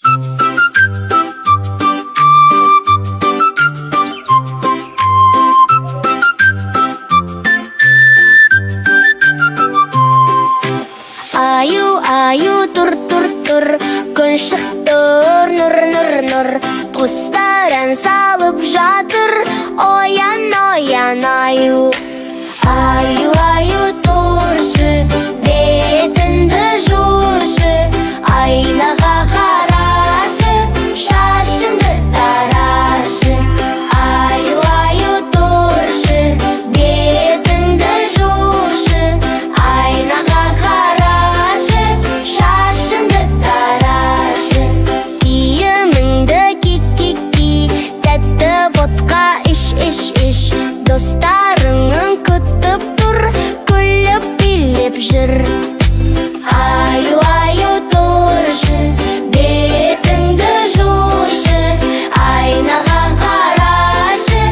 Аю, тур, күн шықтыр, нұр, құстарын салып жатыр, оян, аю. Аю, тұршы, бетіңді жушы, айнаға қарашы, шашыңды тарашы. Аю, тұршы, бетіңді жушы, айнаға қарашы, шашыңды тарашы. Киіміңді ки, тәтті ботқа іш, достарыңның күтіп тұр, күліп билеп жүр. Аю, тұршы, бетіңді жушы, айнаға қарашы,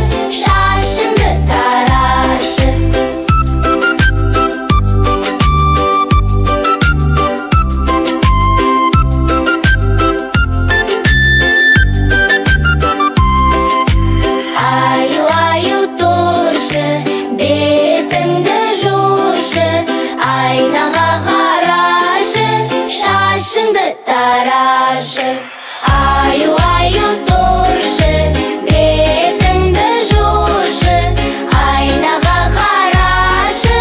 шашыңды тарашы. Аю, тұршы, бетіңді жушы, айнаға қарашы, шашыңды тарашы. Аю, тұршы, бетіңді жушы, айнаға қарашы,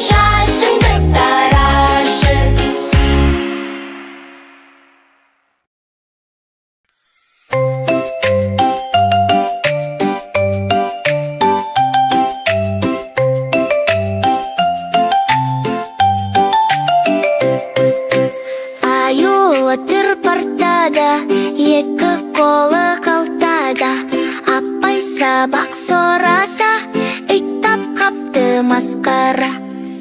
шашыңды тарашы. Аю отыр партада, екі қолы қалтада. Апай сабақ сораса, үйтап қапты масқара.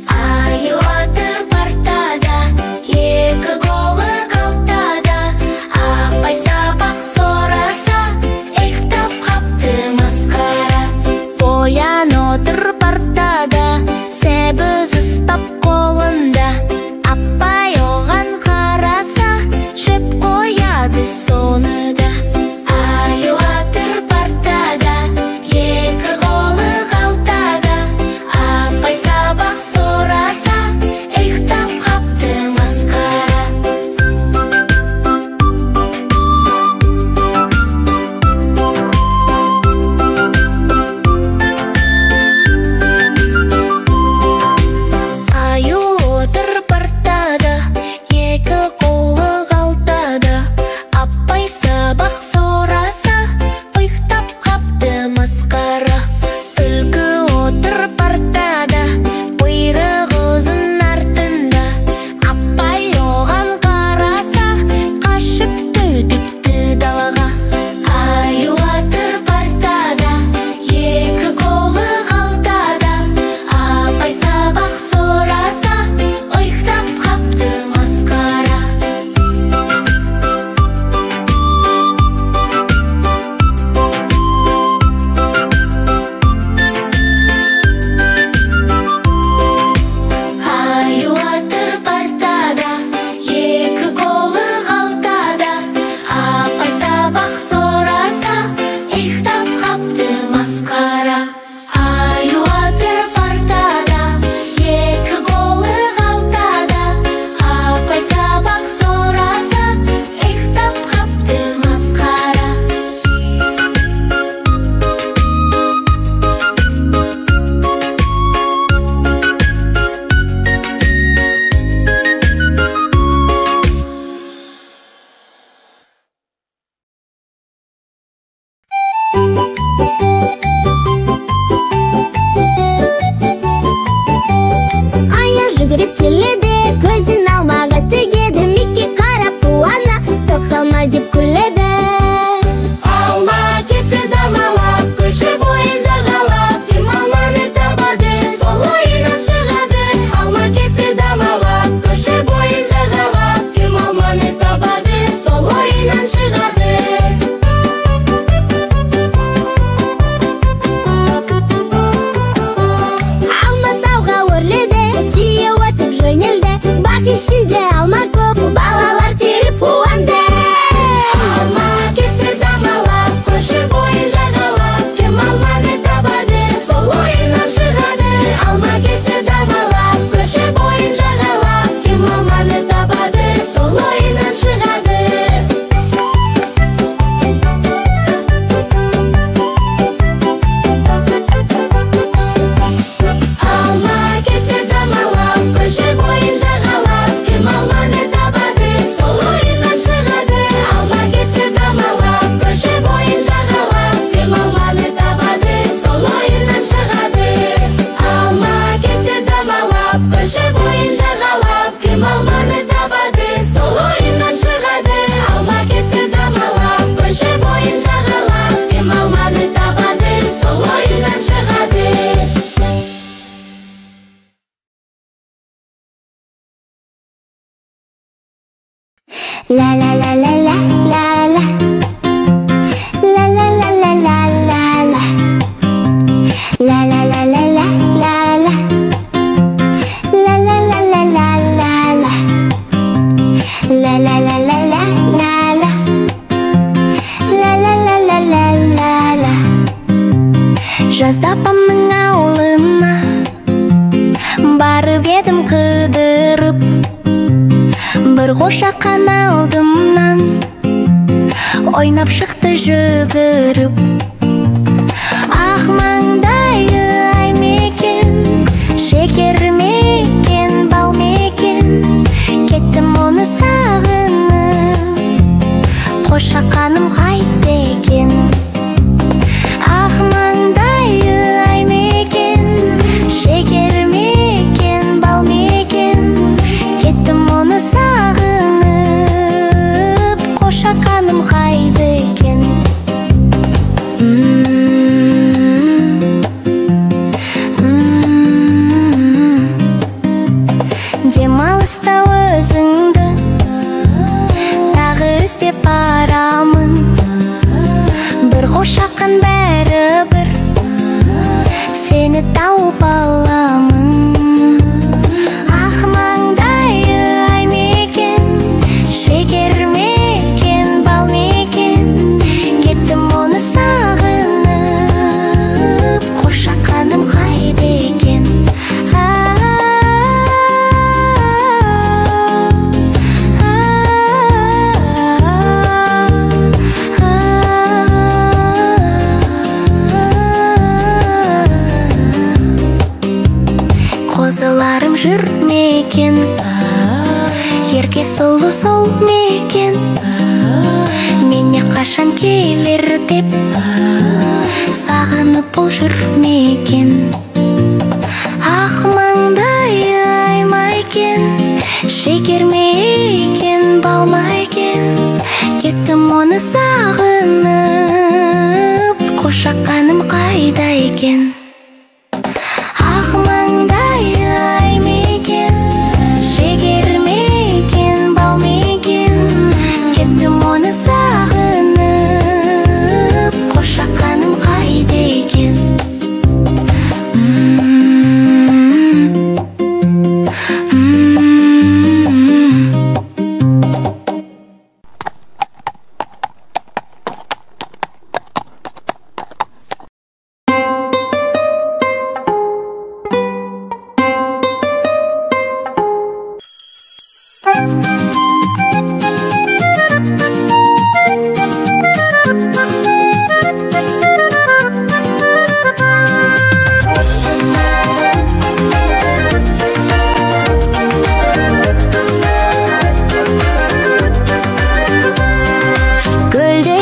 Аю отыр партада, екі қолы қалтада. Апай сабақ сораса, үйтап қапты масқара. Боян отыр партада, себіз ұстап қолында. Апай оған қараса, жеп қояды соныда. Аю отыр партада, екі қолы қалтада. Апай сабақ сораса, ұйықтап қапты масқара. Аю отыр партада, екі қолы қалтада. Апай сабақ сораса, ұйықтап қапты масқара. Түлкі отыр партада, құйрығы ұзын артында. Апай оған қараса, қашып төтіпті далаға. Аю отыр партада, екі қолы қалтада. Апай сабақ сораса, ұйықтап қапты масқара. Аю отыр партада, екі қолы қалтада. Апай сабақ сораса, ұйықтап қапты масқара. Аю отыр партада, екі қолы қалтада. Апай сабақ сораса, ұйықтап қапты масқара. Ая жүгіріп келеді, көзін алмаға тігеді. Микки қарап қуана, тоқталма деп күледі. Алма кетті дамалап, көше бойын жағалап. Кім алманы табады, сол ойынан шығады. Алма кетті дамалап, көше бойын жағалап. Кім алманы табады, сол ойынан шығады. Алма тауға өрледі, сүйе өтіп жөнелді. Бақ ішінде алма көп, балалар теріп қуанды. La la la la la la la. La la la la la la la. La la la la la la la. La la la la la la la. La la la la la la la. La la la la la la la. Жазда апамның ауылына барып едім қыдырып, бір қошақан алдымнан ойнап шықты жүгіріп. Ақ маңдайы ай мекен, шекер мекен, бал мекен, кеттім оны сағынып, қошақаным қайда екен. Ақ маңдайы ай мекен, шекер мекен, бал мекен, кеттім оны сағынып, қошақаным қайда екен. Демалыста өзіңді тағы іздеп барамын, бір қошаққан бәрібір сені тауып аламын. Ақ маңдайы ай мекен, шекер мекен, бал мекен, кеттім оны сағынып, қошақаным қайда екен. Қозыларым жүр мекен, ерке сұлу сол мекен, мене қашан келер деп сағынып бұл жүр мекен. Ақ маңдайы ай майкен, шекер мекен, бал майкен, кеттім оны сағынып, қошақаным қайда екен. Ақ маңдайы ай мекен, шекер мекен, бал мекен, кеттім оны сағынып, қошақаным қайда екен.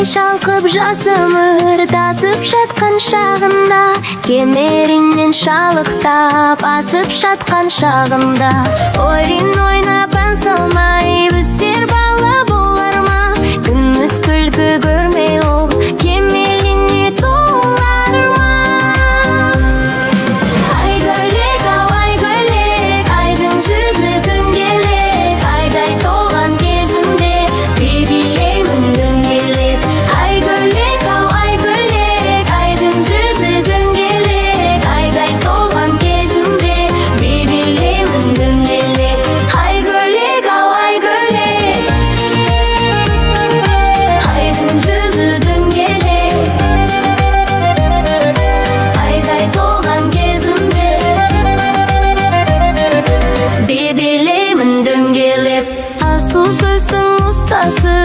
Шалқып жасымыр тасып жатқан шағында, кемеріңнен шалықтап асып жатқан шағында, ойнап ән салмай өсер бала болар ма? Күміс күлкі көрмей ол кемеліне толар ма? Ай гөлек, ау ай гөлек, айдың жүзі дөңгелек, айдай толған кезімде бебелеймін дөңгелек. Ай гөлек, ау ай гөлек, айдың жүзі дөңгелек, айдай толған кезімде бебелеймін дөңгелек. Ай гөлек, ау ай гөлек, айдың жүзі дөңгелек, айдай толған кезімде бебелеймін дөңгелек. Асыл сөздің ұстасы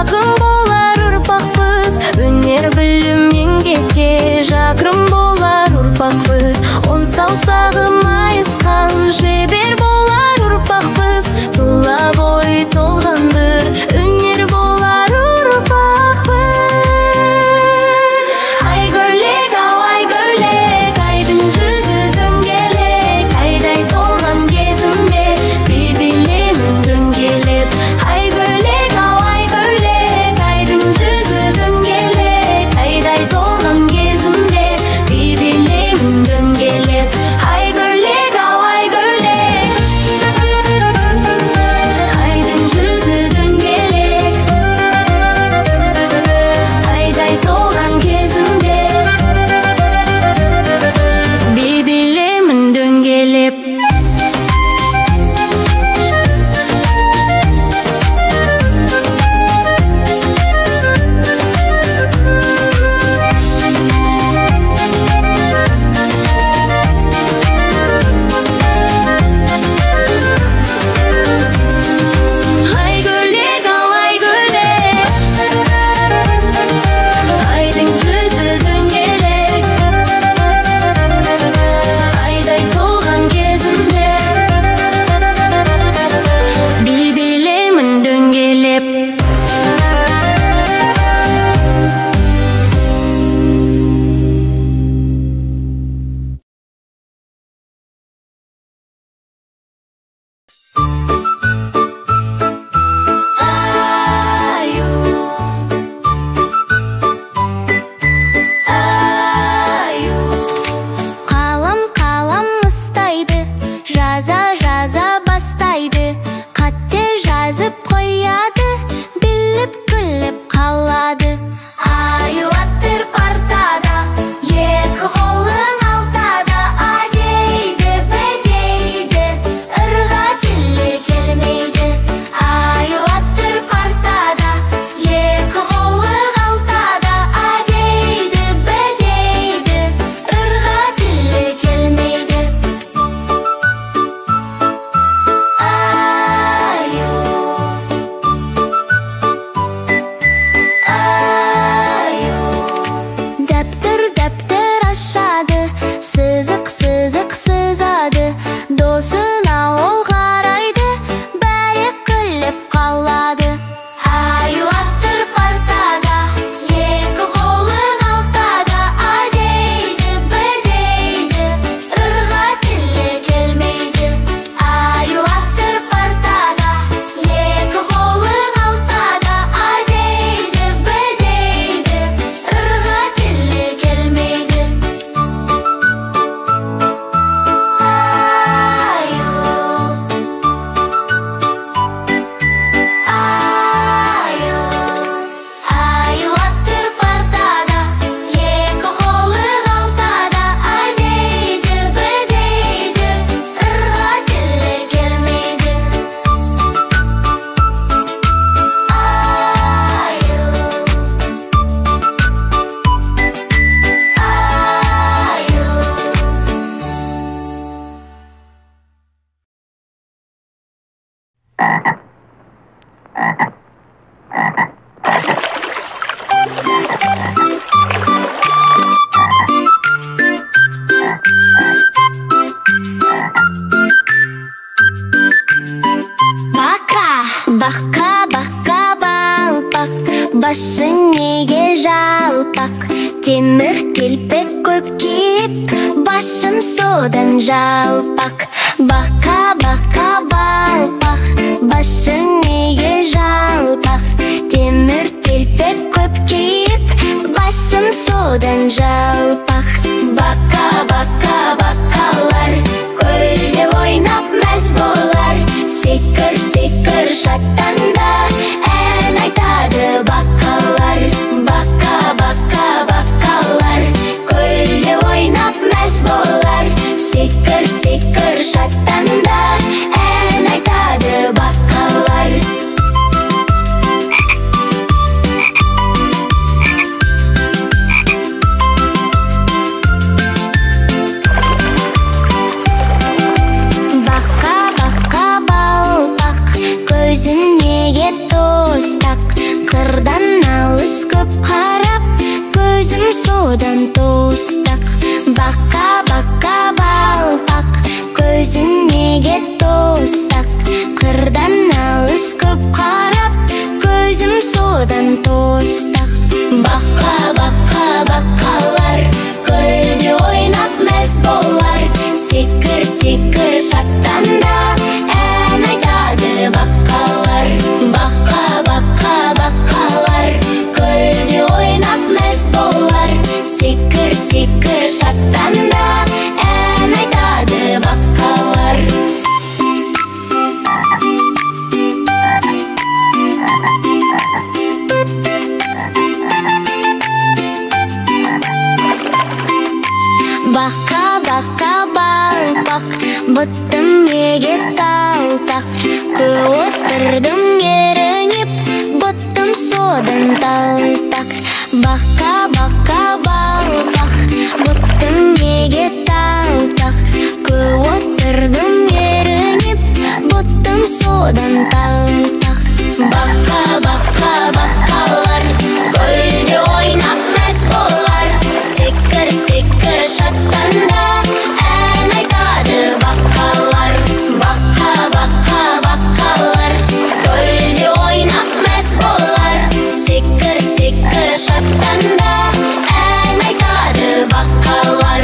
ақын болар ұрпақпыз, өнер білім еңбекке жақын болар ұрпақпыз. Он саусағы майысқан шебер болар ұрпақпыз, тұла бойы толған бір өнер болар ұрпақпыз. Ай гөлек, ау ай гөлек, айдың жүзі дөңгелек, айдай толған кезімде бебелеймін дөңгелеп. Ай гөлек, ау ай гөлек, айдың жүзі дөңгелек, айдай толған кезімде бебелеймін дөңгелеп. Ай гөлек, ау ай гөлек. Бака балпақ, басы неге жалпақ, темір телпек көп киіп, басым содан жалпақ. Бака балпақ, басы неге жалпақ, темір телпек көп киіп, басым содан жалпақ. Бака бакалар, көлде ойнап мәз болар, секір шаттанда ән айтады бакалар. Бакалар, көлде ойнап мәз болар, секір шаттанда ән айтады бакалар. Көзін неге тостақ, қырдан алыс көп қарап, көзім содан тостақ. Бака балпақ, көзін неге тостақ, қырдан алыс көп қарап, көзім содан тостақ. Бакалар, көлде ойнап мәз болар, секір шаттанда ән айтады бакалар. Бакалар, көлде ойнап мәз болар, секір шаттанда ән айтады бакалар. Бака балпақ, бұттым неге талтақ, отырдым ерініп, бұттым содан талтақ. Бака балпақ, бұттым неге талтақ, отырдым ерініп, бұттым содан талтақ. Бакалар, көлде ойнап мәз болар, секір шаттанда ән айтады бакалар. Бакалар, көлде ойнап мәз болар, секір шаттанда ән айтады бакалар.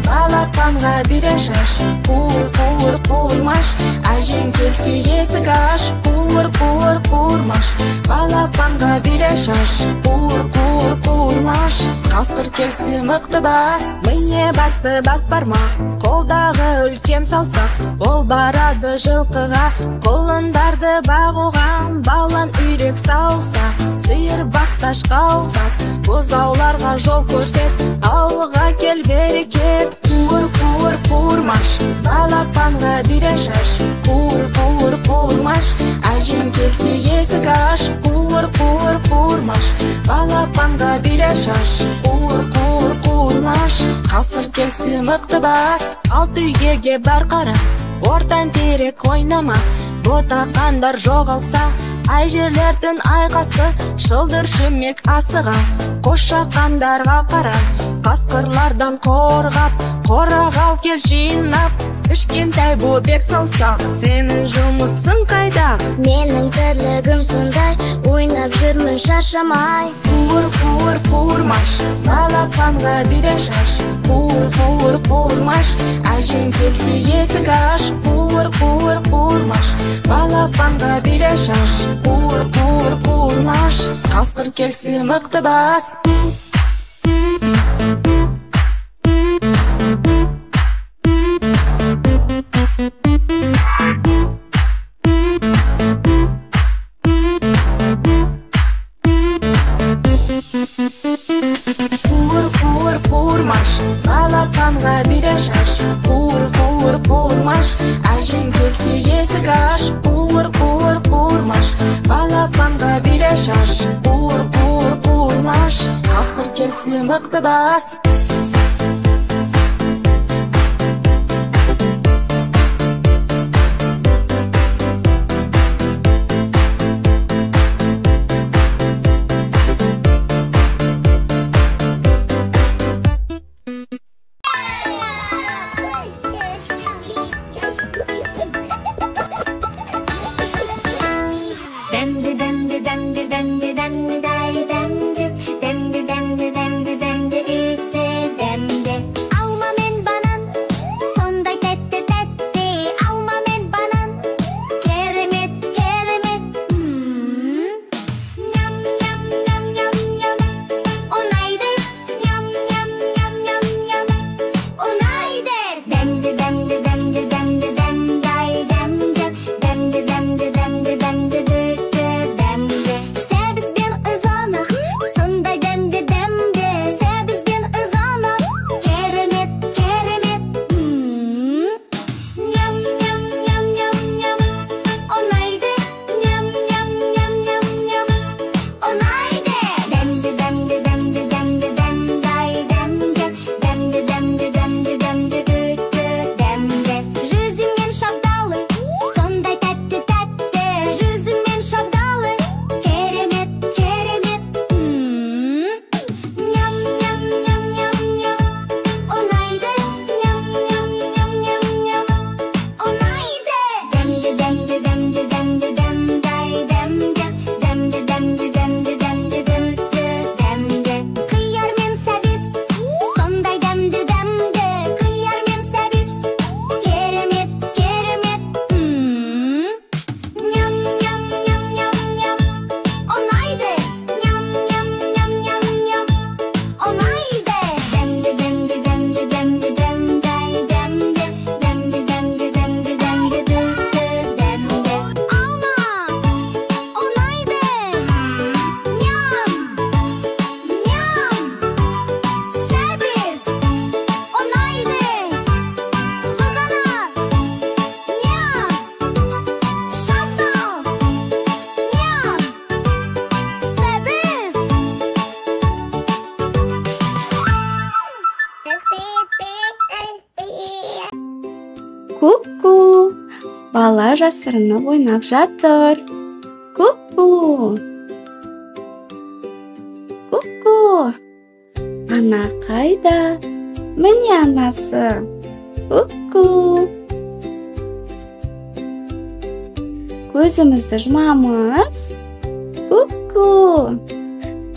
Балапанға бере шаш, қуыр-қуыр-қуырмаш, әжең келсе есік аш, қуыр-қуыр-қуырмаш. Балапанға бере шаш, қуыр-қуыр-қуырмаш, қасқыр келсе мықты бас, міне басты бас бармақ, қолдағы үлкен саусақ, ол барады жылқыға, құлындарды бағуға, балан үйрек саусақ, сиыр бақташқа ұқсас, бұзауларға жол көрсет, ауылға кел берекет. Қуыр-қуыр-қуырмаш, балапанға бере шаш, қуыр-қуыр-қуырмаш, әжең келсе есік аш, қуыр-қуыр-қуырмаш. Балапанға бере шаш, қуыр-қуыр-қуырмаш, қасқыр келсе мықты бас, алты үйге бар қара, ортан терек ойнама, ботақандар жоғалса, әжелердің айқасы, шылдыр шүмек асыға, қошақандарға қара, қасқырлардан қорғап, қорағал кел жинап, кішкентай бобек саусағы, сенің жұмысың қайда? Менің тірлігім сондай, ойнап жүрмін шаршамай. Қуыр-қуыр-қуырмаш, балапанға бере шаш, қуыр-қуыр-қуырмаш, әжең келсе есік аш, қуыр-қуыр-қуырмаш. Балапанға бере шаш, қуыр-қуыр-қуырмаш, қасқыр келсе мықты бас. қуырмаш, балапанға бере шаш. Қуыр, қуыр, қуырмаш, әжең келсе есік аш. Қуыр, қуыр, қуырмаш, балапанға бере шаш. Қуыр, қуыр, қуырмаш, қасқыр келсе мықты бас. Ку-ку, бала жасырынып ойнап жатыр. Ку-ку. Ку-ку. Ана қайда? Міне анасы. Ку-ку. Көзімізді жұмамыз. Ку-ку.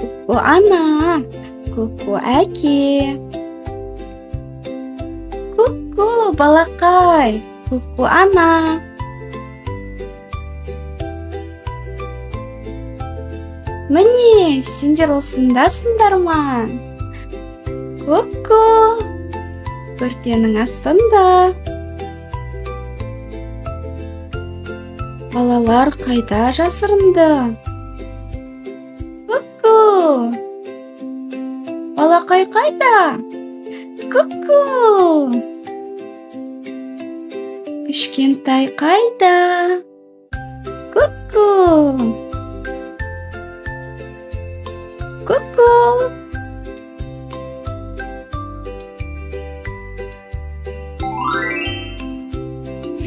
Ку-ку ана. Ку-ку әке. Ку-ку балақай. Ку-ку ана. Міне, сендер осындасыңдар ма? Ку-ку. Көрпенің астында. Балалар қайда жасырынды? Ку-ку. Балақай қайда? Ку-ку. Кішкентай қайда? Ку-ку. Ку-ку.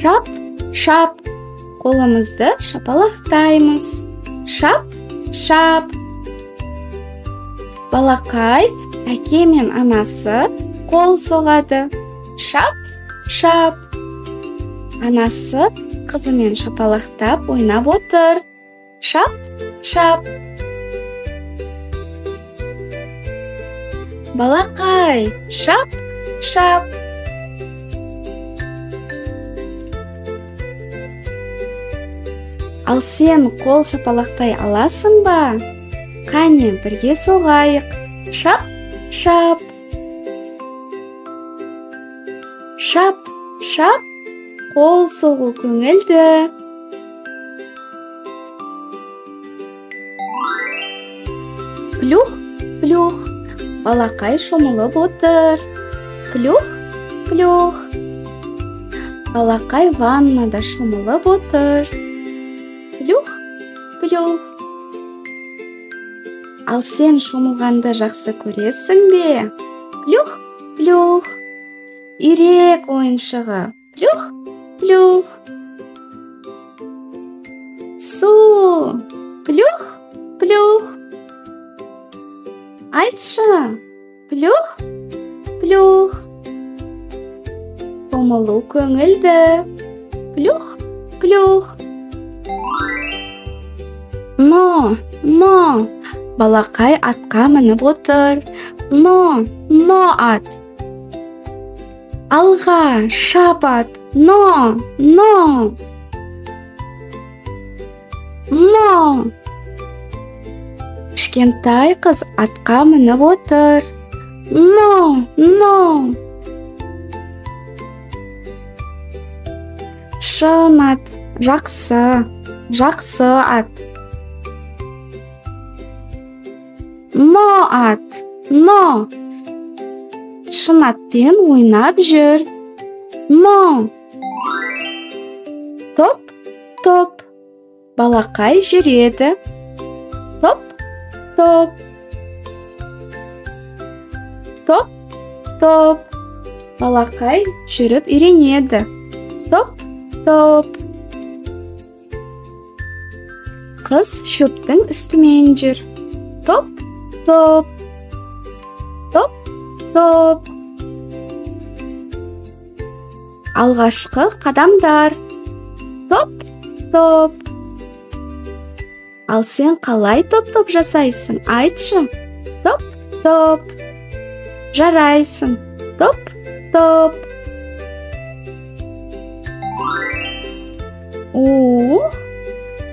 Шап, шап. Қолымызды шапалақтаймыз. Шап, шап. Балақай, әке мен анасы қол соғады. Шап, шап. Анасы қызымен шапалақтап ойнап отыр. Шап, шап. Балақай, шап, шап. Ал сен қол шапалақтай аласың ба? Қане, бірге соғайық. Шап, шап. Шап, шап. Қол соғу көңілді. Плюх, плюх. Балақай шомылып отыр. Плюх, плюх. Балақай ваннада шомылып отыр. Плюх, плюх. Ал сен шомылғанды жақсы көресің бе? Плюх, плюх. Үйрек ойыншығы. Плюх, плюх. Су. Плюх, плюх. Айтшы. Плюх, плюх. Шомылу көңілді. Плюх, плюх. Но. Балақай атқа мініп отыр. Но ат. Алға, шап ат. Но. Кішкентай қыз атқа мініп отыр. Но. Шын ат. Жақсы ат. Но ат. Шын атпен ойнап жүр. Но. Топ. Балақай жүреді. Топ. Балақай жүріп үйренеді. Топ. Қыз шөптің үстімен жүр. Топ. Алғашқы қадамдар. Топ. Ал сен қалай топ жасайсың? Айтшы. Топ. Жарайсың. Топ.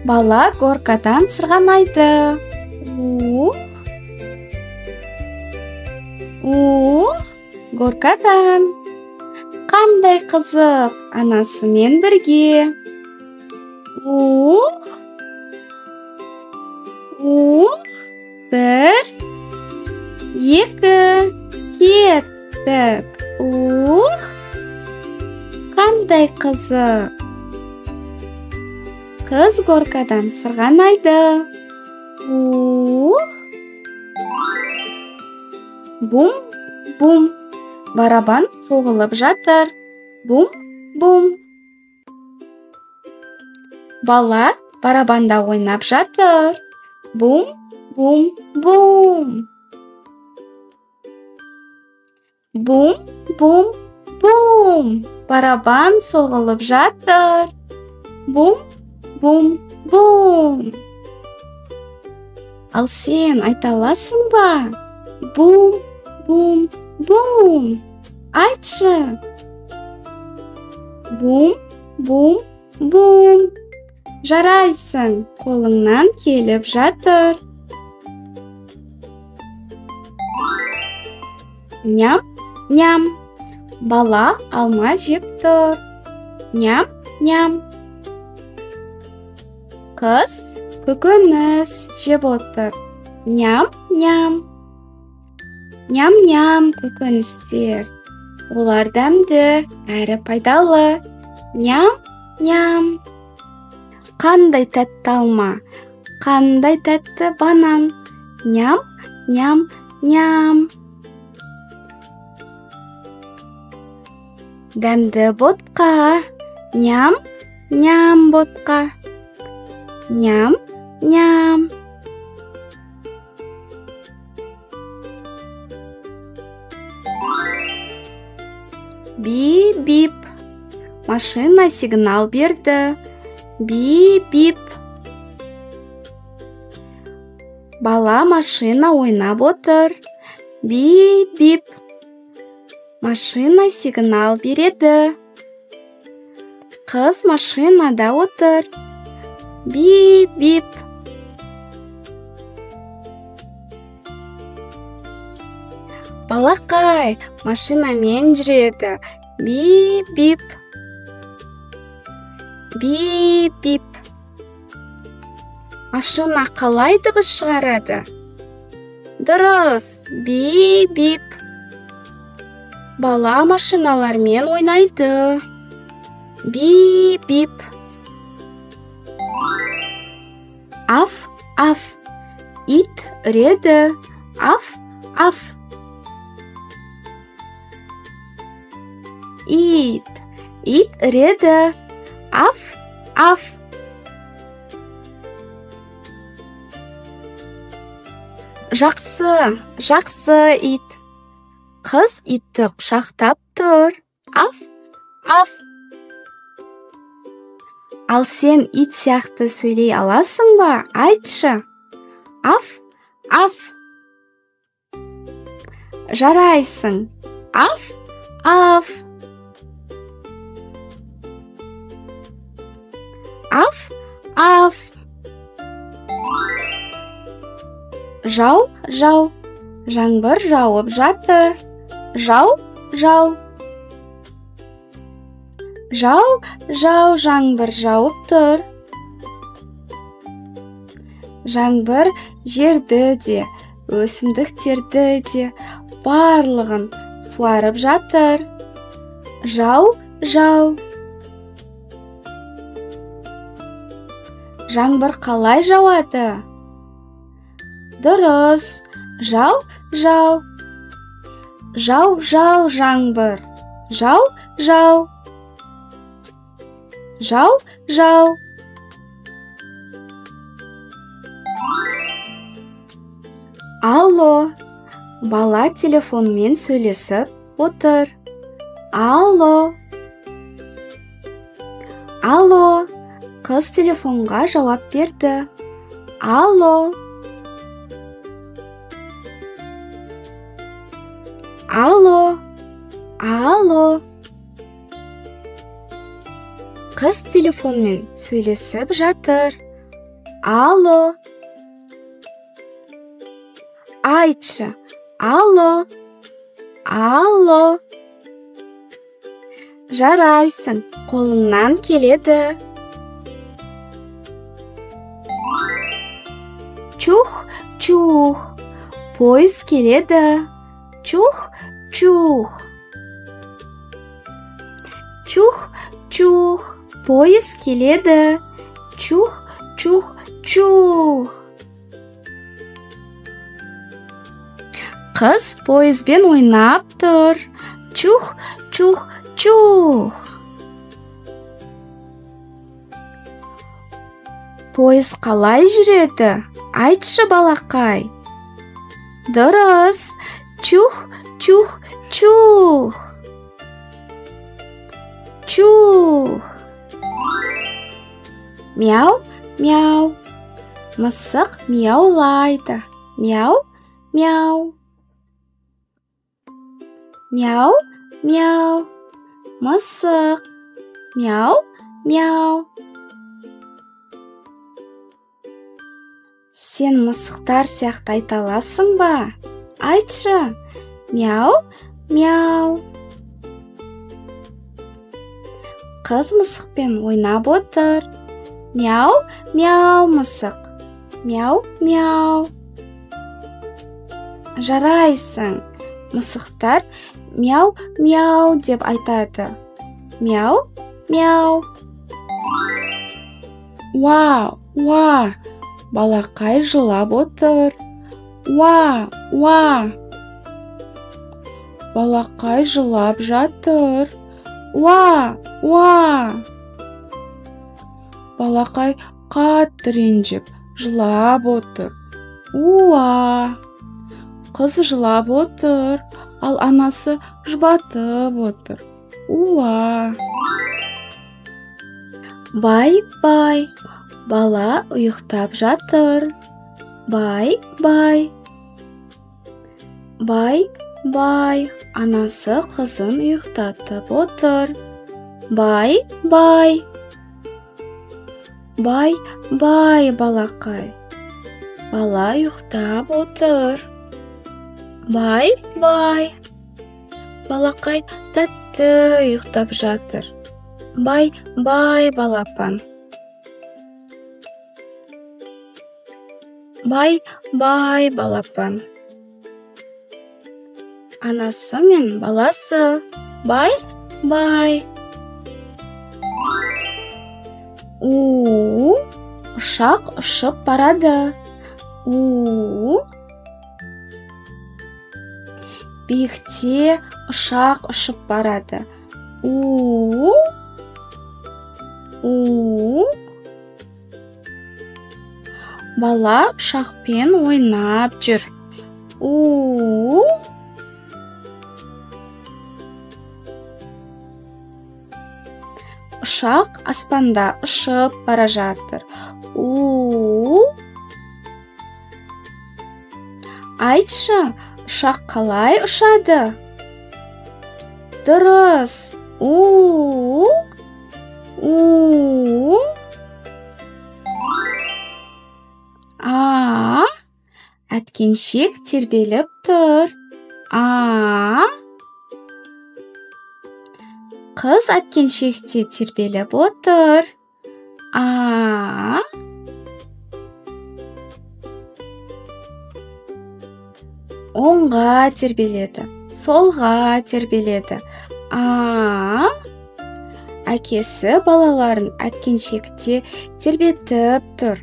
Бала горкадан сырғанайды. Горкадан. Қандай қызық, анасымен бірге. Бір, екі, кеттік. Қандай қызық. Қыз горкадан сырғанайды. Бум. Барабан соғылып жатыр. Бум. Бала барабанда ойнап жатыр. Бум. Барабан соғылып жатыр. Бум. Ал сен айта аласың ба? Бум. Айтшы. Бум. Жарайсың, қолыңнан келіп жатыр. Ням. Бала алма жеп тұр. Ням. Қыз көкөніс жеп отыр. Ням. Көкөністер. Олар дәмді, әрі пайдалы. Ням. Қандай тәтті алма, қандай тәтті банан. Ням. Дәмді ботқа. Ням ботқа. Ням. Бип. Машина сигнал берді. Бип. Бала машина ойнап отыр. Бип. Машина сигнал береді. Қыз машинада отыр. Бип. Балақай машинамен жүреді. Бип. Машина қалай дыбыс шығарады? Дұрыс, бип-бип. Бала машиналармен ойнайды. Бип-бип. Аф-аф. Ит үреді. Аф-аф. Ит үреді. Аф-аф. Жақсы ит. Қыз итті құшақтап тұр. Аф-аф. Ал сен ит сияқты сөйлей аласың ба? Айтшы. Аф-аф. Жарайсың. Аф-аф. Аф-аф. Жау. Жаңбыр жауып жатыр. Жау. Жаңбыр жауып тұр. Жаңбыр жерді де, өсімдіктерді де барлығын суарып жатыр. Жау. Жаңбыр қалай жауады? Дұрыс. Жау. Жау жаңбыр. Жау. Алло. Бала телефонмен сөйлесіп отыр. Алло. Қыз телефонға жауап берді. Алло. Қыз телефонмен сөйлесіп жатыр. Алло. Айтшы. Алло. Жарайсың, қолыңнан келеді. Чух. Пойыз келеді. Чух. Пойыз келеді. Чух. Қыз пойызбен ойнап тұр. Чух. Пойыз қалай жүреді? Айтшы, балақай. Дұрыс. Чух. Мяу. Мысық мяулайды. Мяу. Мысық. Мяу. Сен мысықтар сияқты айта аласың ба? Айтшы. Мяу. Қыз мысықпен ойнап отыр. Мяу. Мысық. Мяу. Жарайсың. Мысықтар мяу деп айтады. Мяу. Уа. Балақай жылап отыр. Уа. Балақай жылап жатыр. Уа. Балақай қатты ренжіп жылап отыр. Уа. Қыз жылап отыр, ал анасы жұбатып отыр. Уа. Бай. Бала ұйықтап жатыр. Бай. Анасы қызын ұйықтатып отыр. Бай. Балақай. Бала ұйықтап отыр. Бай. Балақай тәтті ұйықтап жатыр. Бай, балапан. Бай, балапан. анасы мен баласы. Бай-бай. Ұшақ ұшып барады. Биікте ұшақ ұшып барады. Бала ұшақпен ойнап жүр. Ұшақ аспанда ұшып бара жатыр. Айтшы, ұшақ қалай ұшады? Дұрыс. Әткеншек тербеліп тұр. Қыз әткеншекте тербеліп отыр. Оңға тербеледі, солға тербеледі. Әкесі балаларын әткеншекте тербетіп тұр.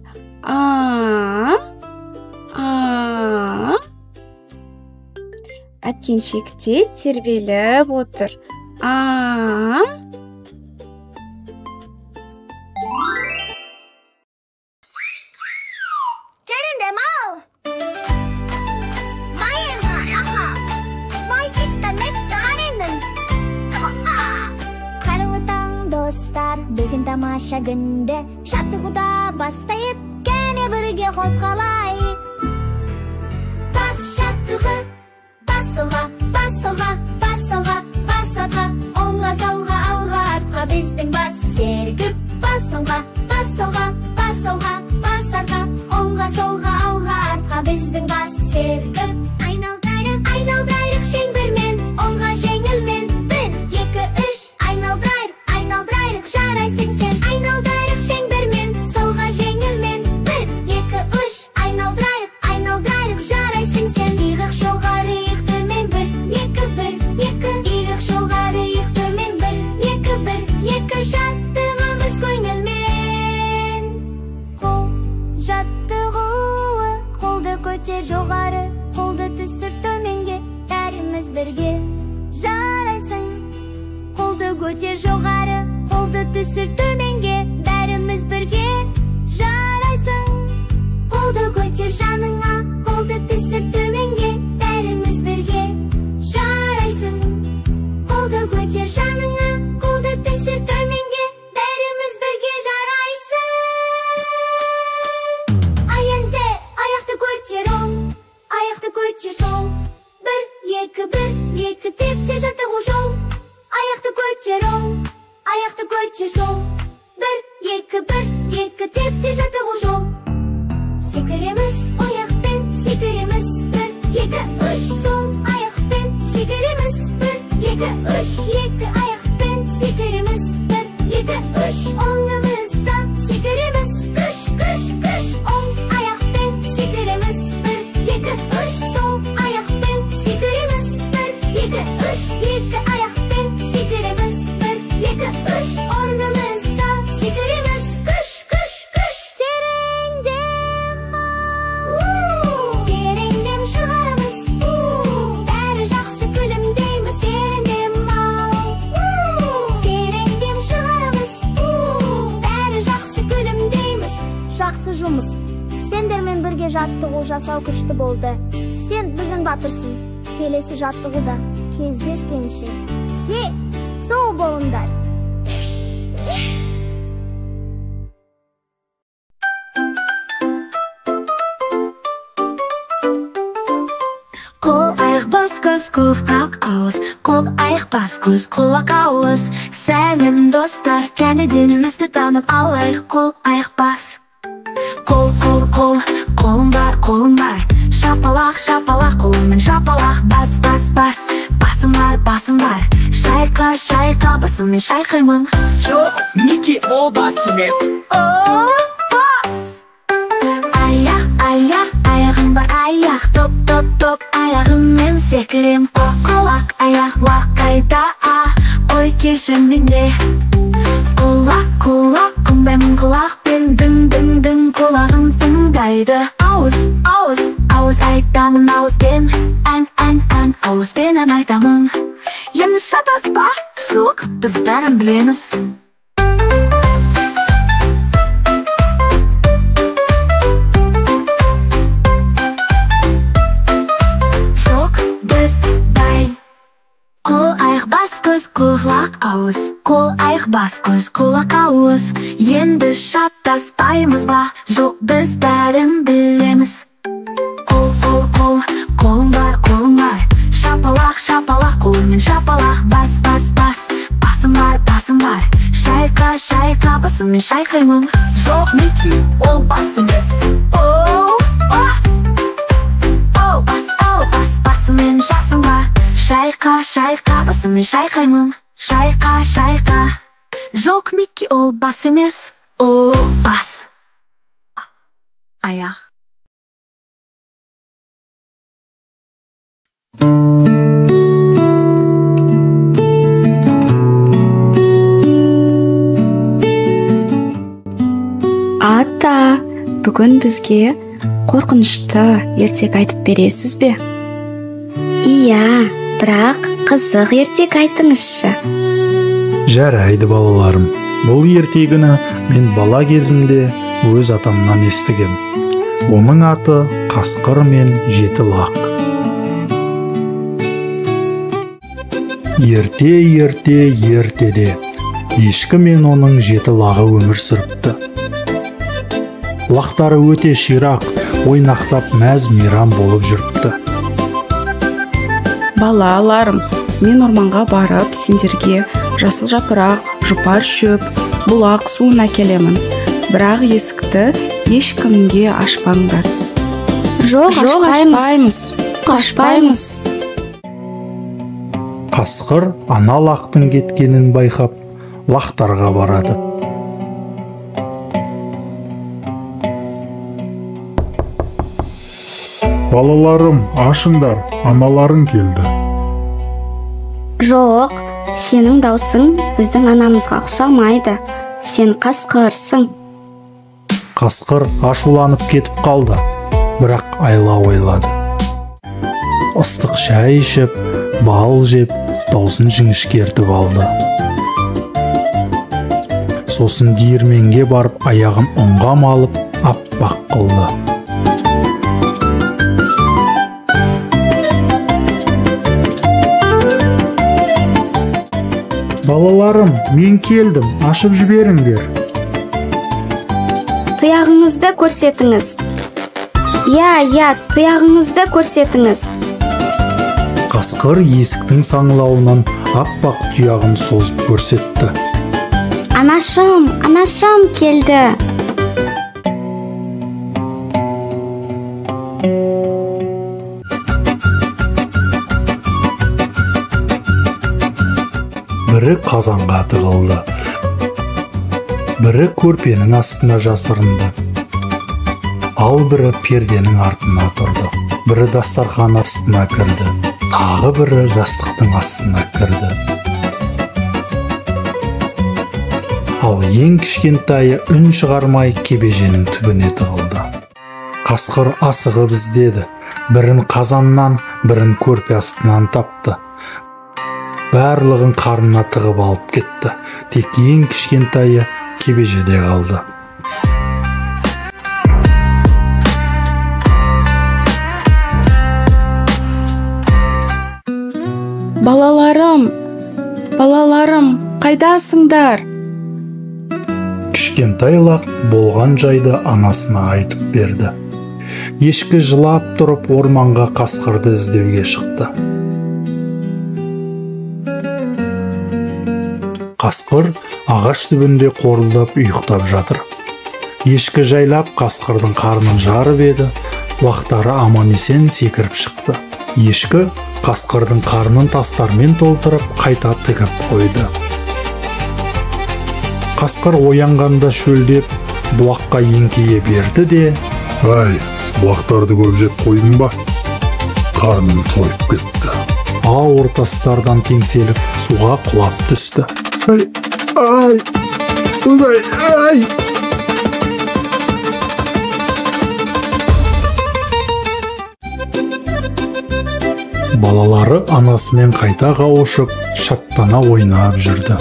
Әткеншекте тербеліп отыр. Бүгін тамаша күнді шаттығуда бастайып, кәне бірге қозғалайық. Бас шаттығы, бас солға, бас солға, бас солға, бас артқа, оңға солға, алға артқа, біздің бас сергіп. Бас оңға, бас солға, бас солға, бас артқа, оңға солға, алға артқа, біздің бас сергіп. Айналдайрық, айналдайрық шеңбермен, оңға жеңілмен. 1, 2, 3, айналдайрық, айналдайрық, жарайсың сен. Айналдайрық шеңбермен, солға жеңілмен. 1, 2, 3, айналдайрық, айналдайрық, жарайсың сен. Иғық жоғары, иық төмен. 1, 2, 1, 2. Иғық жоғары, иық төмен. 1, 2, 1, 2. Жаттығамыз көңілмен. Қол жаттығуы. Қолды көтер жоғары, қолды түсір төменге. Бәріміз бірге жарайсың. Қолды көтер жоғары, қолды түсір төменге. Бәріміз бірге жарайсың. Қолды көтер жаныңа, қолды түсір төменге. Бәріміз бірге жарайсың. Қолды көтер жаныңа, қолды түсір төменге. Бәріміз бірге жарайсың. Аянды, аяқты көтер оң, аяқты көтер сол. 1, 2, 1, 2. Тепте жаттығу жол. Аяқты көтер оң, аяқты көтер сол. 1, 2, 1, 2. Тепте жаттығу жол. Секіреміз аяқпен, секіреміз. 1, 2, 3. Сол аяқпен секіреміз. 1, 2, 3. 2 аяқпен секіреміз. 1, 2, 3. Оңымызда секіреміз. Күш, күш, күш. Оң аяқпен секіреміз. 1, 2, 3. Сол аяқпен секіреміз. 1, 2, 3. 2 аяқпен секіреміз. 1, 2, 3. Орнымызда секіреміз. Күш, күш, күш. Тереңдем тереңдем шығарамыз. Бәрі жақсы күлімдейміз. Тереңдем тереңдем шығарамыз. Бәрі жақсы күлімдейміз. Жақсы жұмыс. Сендермен бірге жаттығу жасау күшті болды. Сен бүгін батырсың. Келесі жаттығуда кездескенше. Сау болыңдар. Қол аяқ бас көз, құлақ ауыз. Қол аяқ бас көз, құлақ ауыз. Сәлем достар, кәне денімізді танып алайық. Қол аяқ бас. Қол, қол, қол, қолым бар, қолым бар. Шапалақ, шапалақ, қолыммен шапалақ. Бас, бас, бас, басым бар, басым бар. Шайқа, шайқа, басыммен шайқаймын. Жоқ, неге ол бас емес? О, бас! Аяқ, аяқ, аяғым бар аяқ. Топ, топ, топ, аяғыммен секірем. Қол, бұлақ қайда, ой кешімінде. Құлақ, құлақ, күнбемін құлақпен, дің, құлағым тыңдайды. Ауыз, ауыз, ауыз айтамын ауызбен, ән, ауызбен ән айтамын. Енді шатаспа, суық, біз бәрін білеміз. Жоқ, біз дайын. Қол, аяқ, бас, көз, құлақ, ауыз. Қол, аяқ, бас, көз, құлақ, ауыз. Енді шатаспаймыз ба? Жоқ, біз бәрін білеміз. Қол, қолым бар, шапалақ, қолыммен шапалақ. Бас, басым бар, шайқа, басыммен шайқаймын. Жоқ, Микки, ол бас емес. Оу, бас, басыммен жасым бар. Шайқа, басыммен шайқаймын. Шайқа. Жоқ, Микки, ол бас емес. О, бас. Аяқ. Ата, бүгін бізге қорқынышты ертек айтып бересіз бе? Иә, бірақ қызық ертек айтыңызшы. Жарайды балаларым, бұл ертегіні мен бала кезімде өз атамнан естігем. Оның аты Қасқыр мен Жеті лақ. Ертеде ешкі мен оның 7 лағы өмір сүріпті. Лақтары өте ширақ, ойнақтап мәз-мейрам болып жүріпті. Балаларым, мен орманға барып, сендерге жасыл жапырақ, жұпар шөп, бұлақ суын әкелемін. Бірақ есікті ешкімге ашпаңдар. Жоқ, Қашпаймыз. Қасқыр ана лақтың кеткенін байқап, лақтарға барады. Балаларым, ашыңдар, аналарың келді. Жоқ, сенің даусың біздің анамызға ұқсамайды. Сен қасқырсың. Қасқыр ашуланып кетіп қалды, бірақ айла ойлады. Ыстық шай ішіп, бал жеп, даусын жіңішкертіп алды. Сосын диірменге барып, аяғын ұнға малып, аппақ қылды. Балаларым, мен келдім, ашып жіберіңдер. Тұяғыңызды көрсетіңіз. Иә, тұяғыңызды көрсетіңіз. Қасқыр есіктің саңылауынан аппақ тұяғын созып көрсетті. Анашым келді. Бірі қазанға тығылды, бірі көрпенің астына жасырынды. Ал бірі перденің артына тұрды, бірі дастархан астына кірді, тағы бірі жастықтың астына кірді. Ал ең кішкентайы үн шығармай кебеженің түбіне тығылды. Қасқыр асығып іздеді, бірін қазаннан, бірін көрпе астынан тапты. Барлығын қарнына тығып алып кетті. Тек ең кішкентайы кебежеде қалды. Балаларым, қайдасыңдар? Кішкентай лақ болған жайды анасына айтып берді. Ешкі жылап тұрып орманға қасқырды іздеуге шықты. Қасқыр ағаш түбінде қорылдап ұйықтап жатыр. Ешкі жайлап қасқырдың қарнын жарып еді, лақтары аман-есен секіріп шықты. Ешкі қасқырдың қарнын тастармен толтырып, қайта тігіп қойды. Қасқыр оянғанда шөлдеп, бұлаққа еңкейе берді де: Бұлақтарды көп жеп қойдың ба? Қарным тойып кетті. ауыр тастардан теңселіп суға құлап түсті. Ай! Ай! Балалары анасымен қайта қауышып, шаттана ойнап жүрді.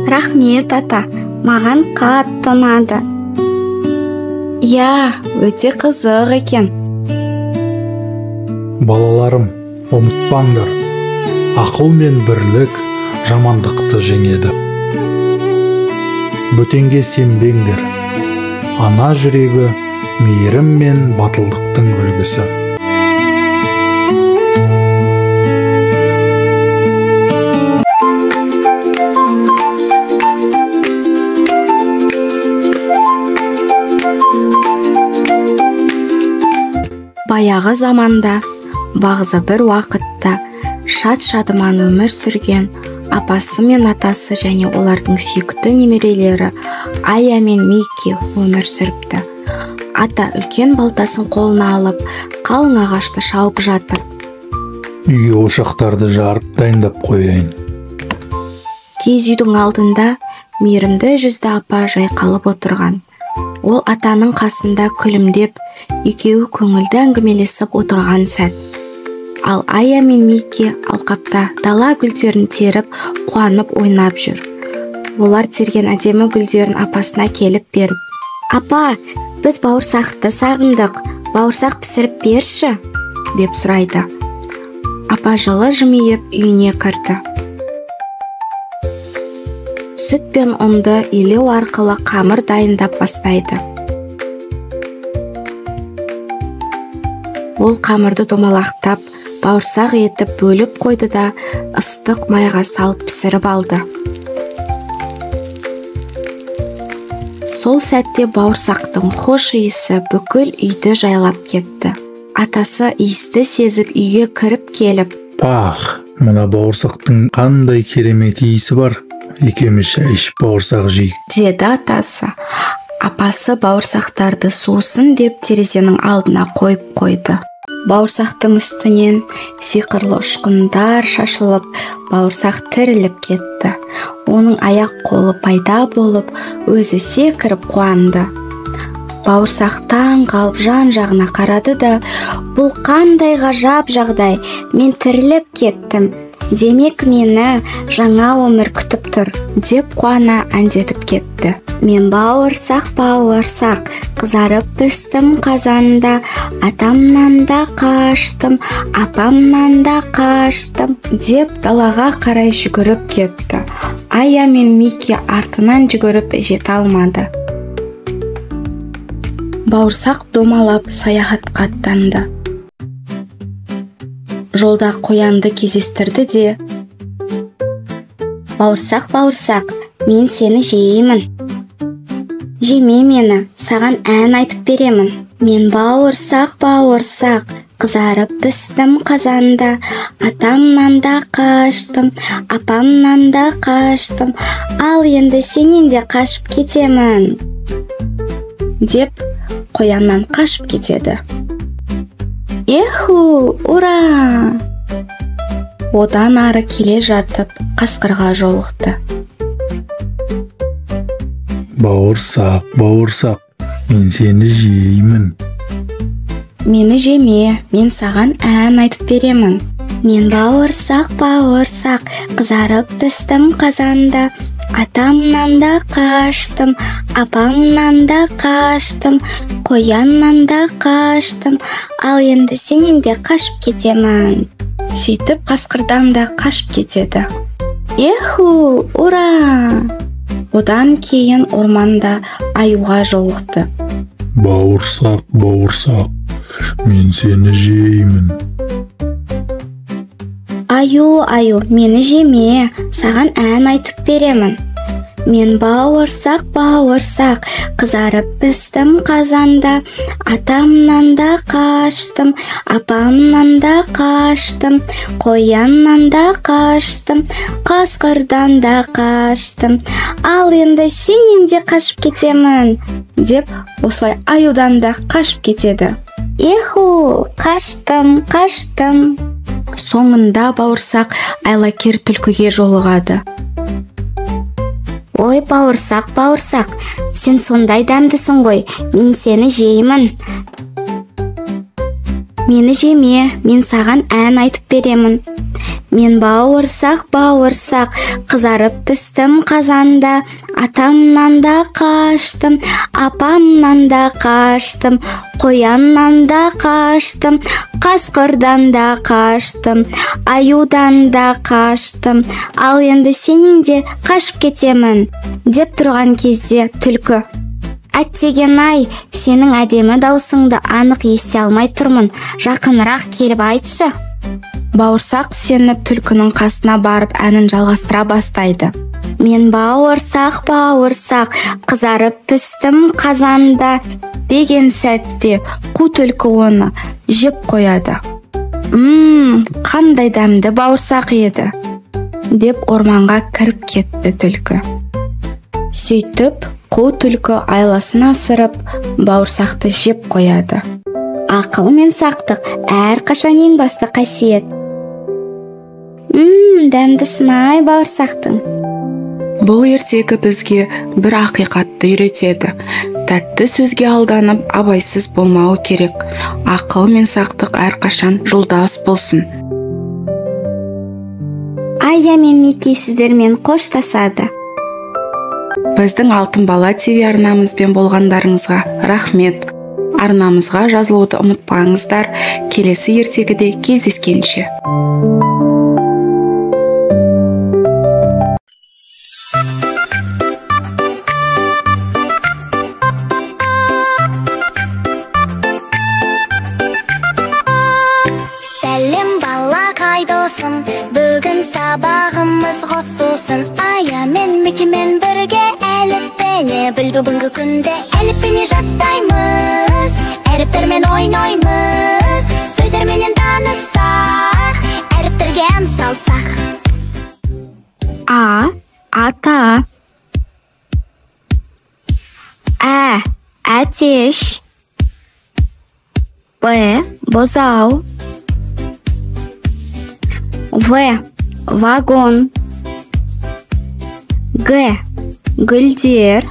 Рахмет, ата, маған қатты ұнады. Я, өте қызық екен. Балаларым, ұмытпаңдар, ақыл мен бірлік жамандықты жеңеді. Бөтенге сенбеңдер. Ана жүрегі мейірім мен батылдықтың үлгісі. Баяғы заманда, бағзы бір уақытта шат-шадыман өмір сүрген апасы мен атасы және олардың сүйікті немерелері Ая мен Микки өмір сүріпті. Ата үлкен балтасын қолына алып, қалың ағашты шауып жатыр. Үйге ошақтарды жарып дайындап қояйын. Киіз үйдің алдында мейірімді жүзді апа жайқалып отырған. Ол атаның қасында күлімдеп, екеуі көңілді әңгімелесіп отырған сәт. Ал Ая мен Микки алқапта дала гүлдерін теріп, қуанып ойнап жүр. Олар терген әдемі гүлдерін апасына келіп беріп, «Апа, біз бауырсақты сағындық, бауырсақ пісіріп берші», деп сұрайды. Апа жылы жымиып үйіне кірді. Сүт пен ұнды илеу арқылы қамыр дайындап бастайды. Ол қамырды домалақтап, бауырсақ етіп бөліп қойды да ыстық майға салып пісіріп алды. Сол сәтте бауырсақтың хош иісі бүкіл үйді жайлап кетті. Атасы иісті сезіп үйге кіріп келіп, «Пах, мына бауырсақтың қандай керемет иісі бар. Екеуміз шай ішіп бауырсақ жейік», деді атасы. Апасы бауырсақтарды сусын деп терезенің алдына қойып қойды. Бауырсақтың үстінен сиқырлы ұшқындар шашылып, бауырсақ тіріліп кетті. Оның аяқ қолы пайда болып, өзі секіріп қуанды. Бауырсақтан қалып жан жағына қарады да, «Бұл қандай ғажап жағдай, мен тіріліп кеттім. Демек мені жаңа өмір күтіп тұр», деп қуана әндетіп кетті. «Мен бауырсақ, қызарып пістім қазанда, атамнан да қаштым, апамнан да қаштым», деп далаға қарай жүгіріп кетті. Ая мен Микки артынан жүгіріп жете алмады. Бауырсақ домалап саяхатқа аттанды. Жолда қоянды кездестірді де, «Бауырсақ, мен сені жеймін. Жеме мені, саған ән айтып беремін. Мен бауырсақ, қызарып пістім қазанда, атамнан да қаштым, апамнан да қаштым, ал енді сенен де қашып кетемін», деп қояннан қашып кетеді. «Эху, ура!» Одан ары келе жатып, қасқырға жолықты. «Бауырсақ, мен сені жеймін». «Мені жеме, мен саған ән айтып беремін». «Мен бауырсақ, қызарып пістім қазанда, атамнан да қаштым, апамнан да қаштым, қояннан да қаштым, ал енді сенен де қашып кетемін». Сөйтіп қасқырдан да қашып кетеді. «Эху, ура!» Одан кейін орманда аюға жолықты. «Бауырсақ, мен сені жеймін». «Аю, мені жеме, саған ән айтып беремін». Мен бауырсақ, қызарып пістім қазанда. Атамнан да қаштым, апамнан да қаштым, қояннан да қаштым, қасқырдан да қаштым. Ал енді сенен де қашып кетемін, деп осылай аюдан да қашып кетеді. Эху, қаштым. Соңында бауырсақ айлакер түлкіге жолығады. Ой, бауырсақ, сен сондай дәмдісің ғой, мен сені жеймін. Мені жеме, мен саған ән айтып беремін. Мен бауырсақ, қызарып пістім қазанда. Атамнан да қаштым, апамнан да қаштым, қояннан да қаштым, қасқырдан да қаштым, аюдан да қаштым. Ал енді сенен де қашып кетемін, деп тұрған кезде түлкі: Әттеген-ай, сенің әдемі даусыңды анық ести алмай тұрмын, жақынырақ келіп айтшы. Бауырсақ сеніп түлкінің қасына барып әнін жалғастыра бастайды. Мен бауырсақ, қызарып пістім қазанда, деген сәтте қу түлкі оны жеп қояды. Қандай дәмді бауырсақ еді, деп орманға кіріп кетті түлкі. Сөйтіп қу түлкі айласын асырып, бауырсақты жеп қояды. Ақыл мен сақтық әрқашан ең басты қасиет. Дәмдісін ай бауырсақтың. Бұл ертегі бізге бір ақиқатты үйретеді. Тәтті сөзге алданып, абайсыз болмау керек. Ақыл мен сақтық әрқашан жолдас болсын. Ая мен Мики сіздермен қоштасады. Біздің Алтын бала ТВ арнамызбен болғандарыңызға рахмет. Арнамызға жазылуды ұмытпаңыздар. Келесі ертегіде кездескенше. Бүгін сабағымыз қосылсын. Ая мен Микимен бірге әліппені біл. Бүгінгі күнде әліппені жаттаймыз, әріптермен ойнаймыз, сөздерменен танысақ, әріптерге ән салсақ. А. Ата. Ә. Әтеш. Б. Бозау. В. Вагон. Г. Гүлдер.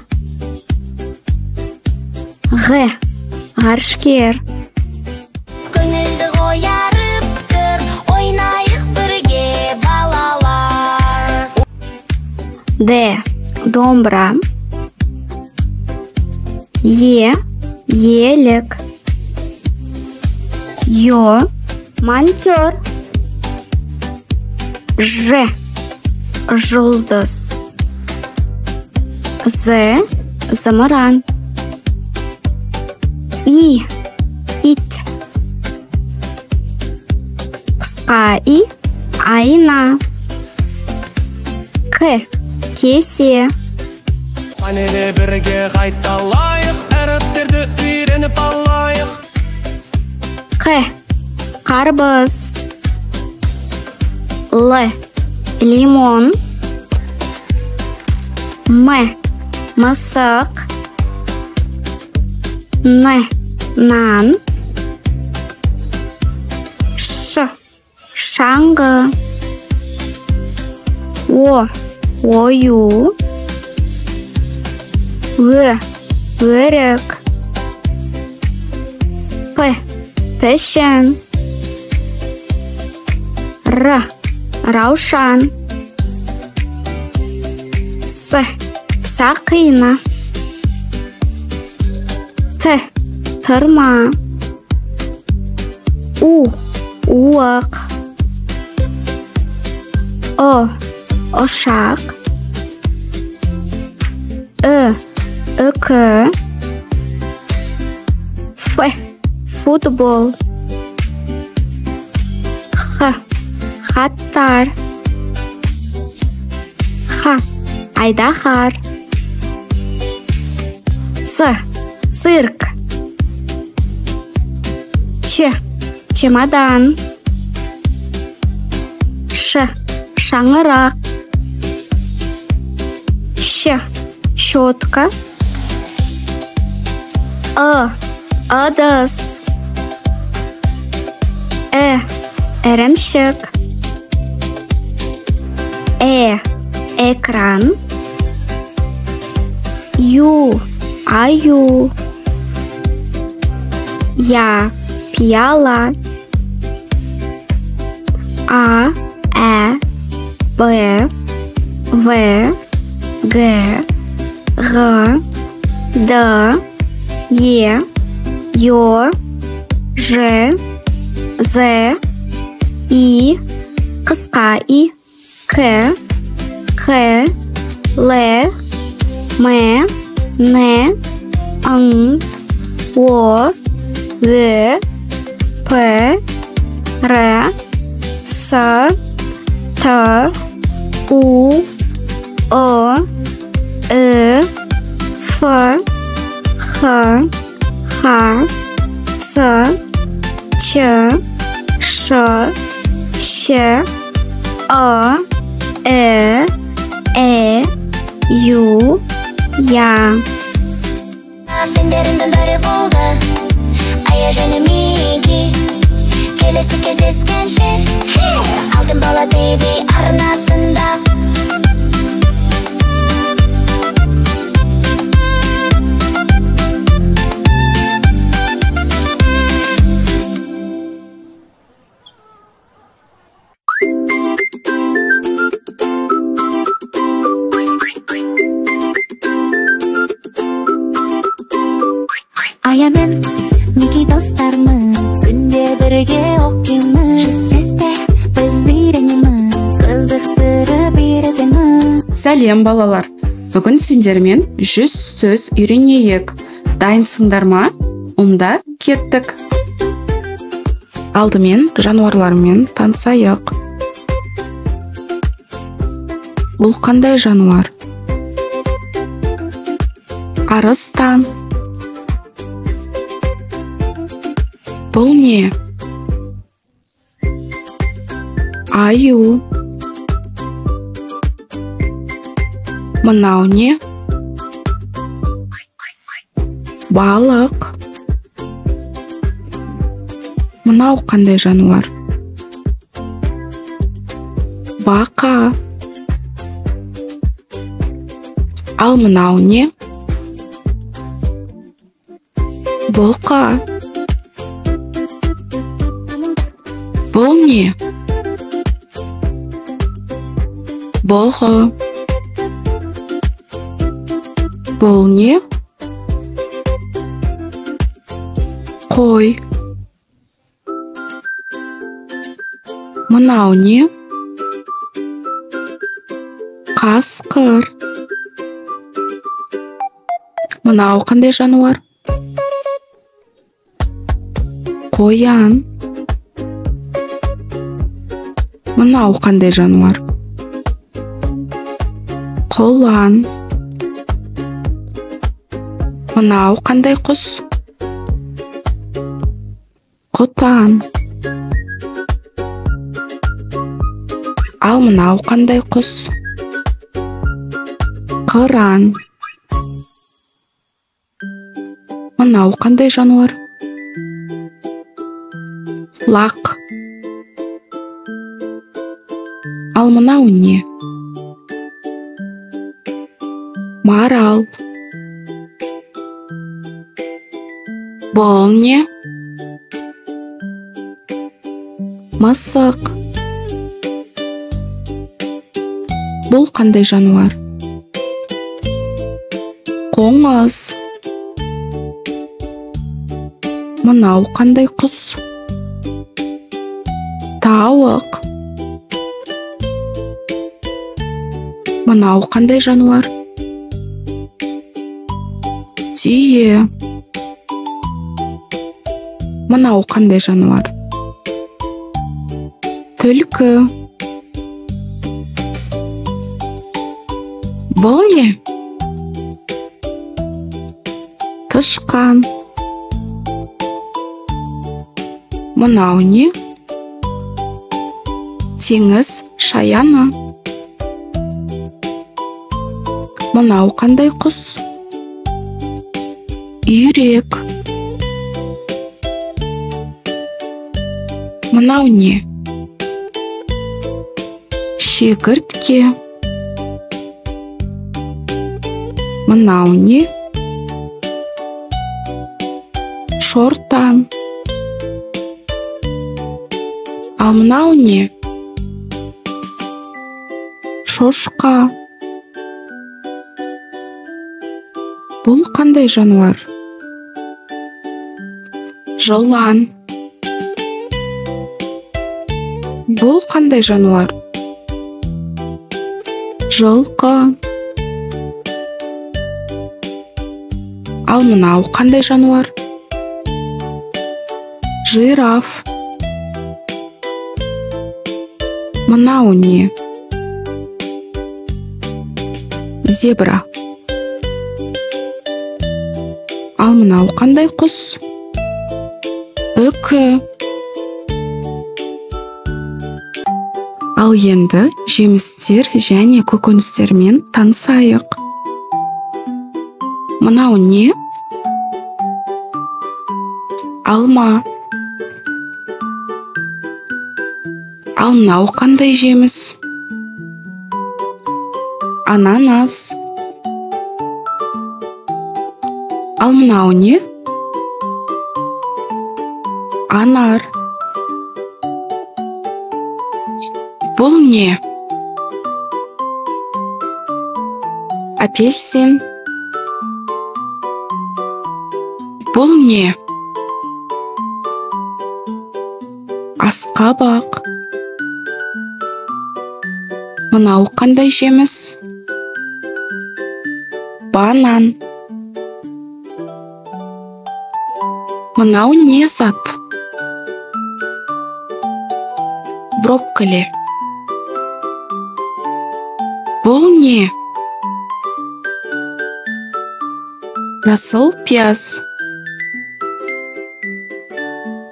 Г. Ғарышкер. Көңілді қойарып тұр, ойнайық бірге балалар. Д. Домбыра. Е. Елік. Ё. Монтер. Ж. Жұлдыз. З. Зымыран. И. Ит. Қысқа и. Айна. К. Кесе. Қанере бірге қайталайық, әріптерді үйреніп алайық. Қ. Қарбыз. Л. Лимон. М. Мысық. Н. Нан. Ш. Шаңғы. О. Ою. Ө. Өрік. П. Пішін. Р. Раушан. С. Сақина. Т. Тырма. У. Уық. О. Ошақ. Ү. Үкі. Ф. Футбол. Х. Хаттар. Х. айдаһар. Цирк. Чемодан. Шаңырақ. Щетка. Ыдыс. Ірімшік. Экран. Аю. Пияла. Б, В, Г, Г, Д, Е, Ё, Ж, З, И, қысқа И, К, Х, Л, М, Н, Ң, О, В, П, Р, С, Т, У, О, Ф, Х, Ц, Ч, Ш, Щ, Ю, Я. Сендердің бірі болды, ая және Миги. Келесі кездескенше, Алтын бала ТВ арнасында. Аямен Миги достармыз, күнде бірге оқимыз. Сізде біз үйренеміз, қызықтырып үйретеміз. Сәлем балалар, бүгін сендермен 100 сөз үйренейік. Дайынсыңдар ма? Онда кеттік. Алдымен жануарлармен танысайық. Бұл қандай жануар? Арыстан. Бұл не? Аю. Мынау не? Балық. Мынау қандай жануар? Бақа. Ал мынау не? Бұлқа. Бұл не? Бұлғы. Бұл не? Қой. Мынау не? Қасқыр. Мынау қандай жануар? Қоян. Мынау қандай жануар? Құлан. Мынау қандай құс? Құтан. Ал мынау қандай құс? Қыран. Мынау қандай жануар? Лақ. Ал мынау не? Марал. Бұл не? Мысық. Бұл қандай жануар? Қоңыз. Мынау қандай құс? Тауық. Мынау қандай жануар? Түйе. Мынау қандай жануар? Түлкі. Бұл не? Тышқан. Мынау не? Теңіз шаяны. Мынау қандай құс? Үйрек. Мынау не? Шегіртке. Мынау не? Шортан. Ал мынау не? Шошқа. Бұл қандай жануар? Жылан. Бұл қандай жануар? Жылқы. Ал мынау қандай жануар? Жираф. Мынау не? Зебра. Ал мынау қандай құс? Үкі. Ал енді жемістер және көкөністермен танысайық. Мынау не? Алма. Ал мынау қандай жеміс? Ананас. Ал мынау не? Анар. Бұл не? Апельсин. Бұл не? Асқабақ. Мынау қандай жеміс? Банан. Мынау не зат? Брокколи. Бұл не? Жасыл пияз.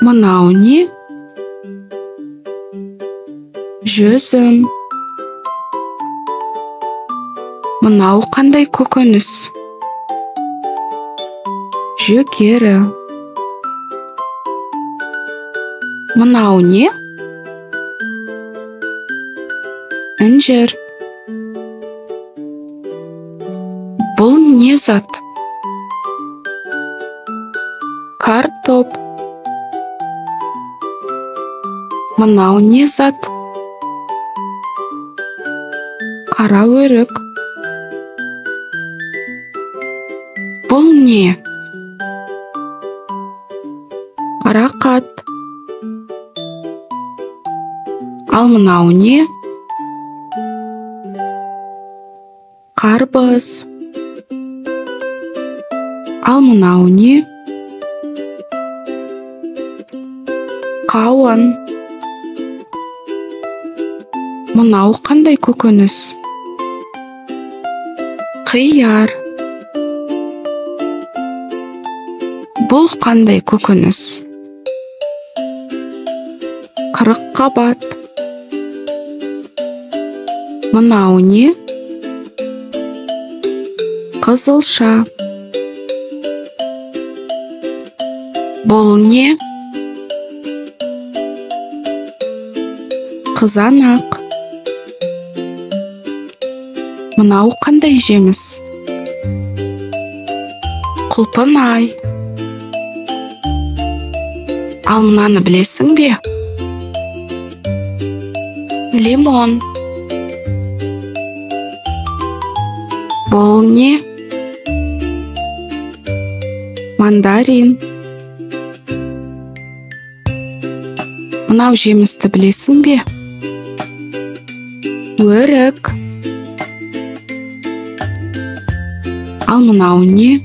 Мынау не? Жүзім. Мынау қандай көкөніс? Жүгері. Мынау не? Інжір. Бұл не зат? Картоп. Мынау не зат? Қара өрік. Бұл не? Қарақат. Ал мынау не? Қарбыз. Ал мынау не? Қауын. Мынау қандай көкөніс? Қияр. Бұл қандай көкөніс? Қырыққабат. Мынау не? Қызылша. Бұл не? Қызанақ. Мынау қандай жеміс? Құлпынай. Ал мынаны білесің бе? Лимон. Бұл не? Мандарин. Мынау жемісті білесің бе? Өрік. Ал мынау не?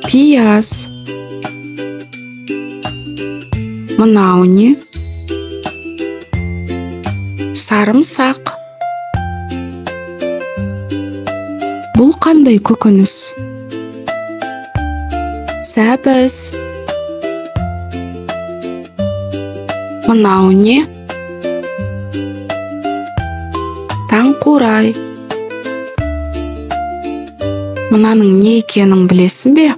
Пияз. Мынау не? Сарымсақ. қандай көкөніс? Сәбіз. Мынау не? Таңқурай. Мынаның не екенін білесің бе?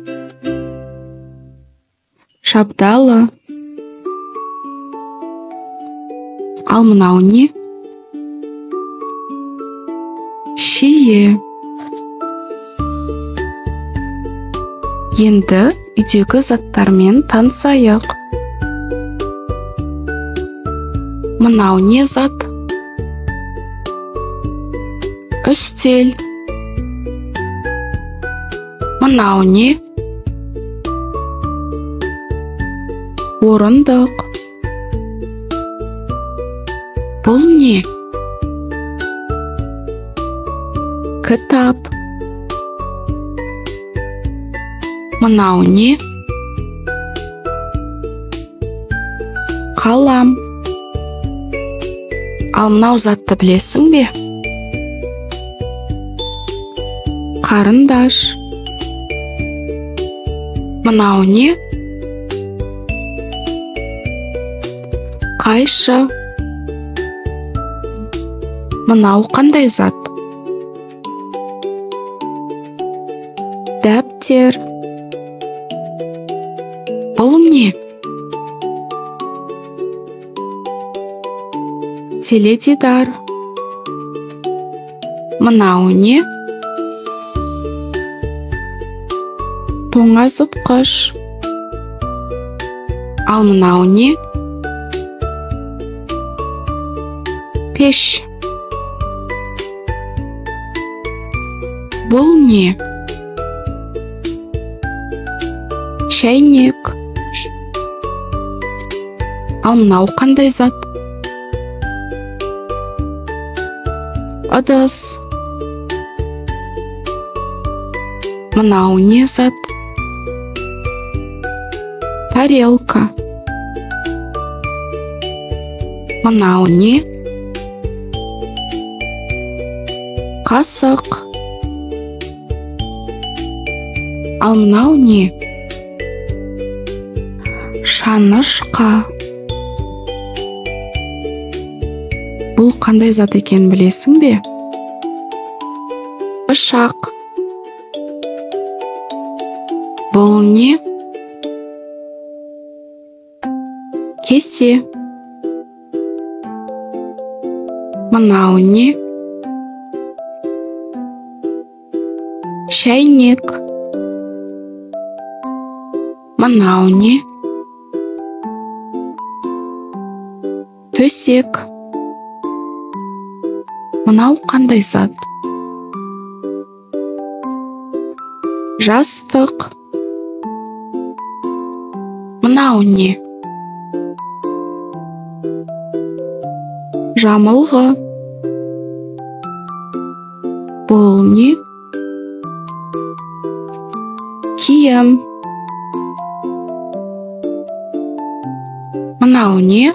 Шабдалы. Ал мынау не? Шие. Енді үйдегі заттармен танысайық. Мынау не зат? Үстел. Мынау не? Орындық. Бұл не? Кітап. Мынау не? Қалам. Ал мынау затты білесің бе? Қарындаш. Мынау не? Қайшы. Мынау қандай зат? Дәптер. Бұл не? Теледидар. Мынау не? Тоңазытқыш. Ал мынау не? Пеш. Бұл не? Шайнек. Ал мынау қандай зат? Ыдыс. Мынау не зат? Тарелка. Мынау не? Қасық. Ал мынау не? Шанышқа. Бұл қандай зат екен білесің бе? Пышақ. Бұл не? Кесе. Мынау не? Шайнек. Мынау не? Төсек. Мынау қандай зат? Жастық. Мынау не? Жамылғы. Бұл не? Киім. Мынау не?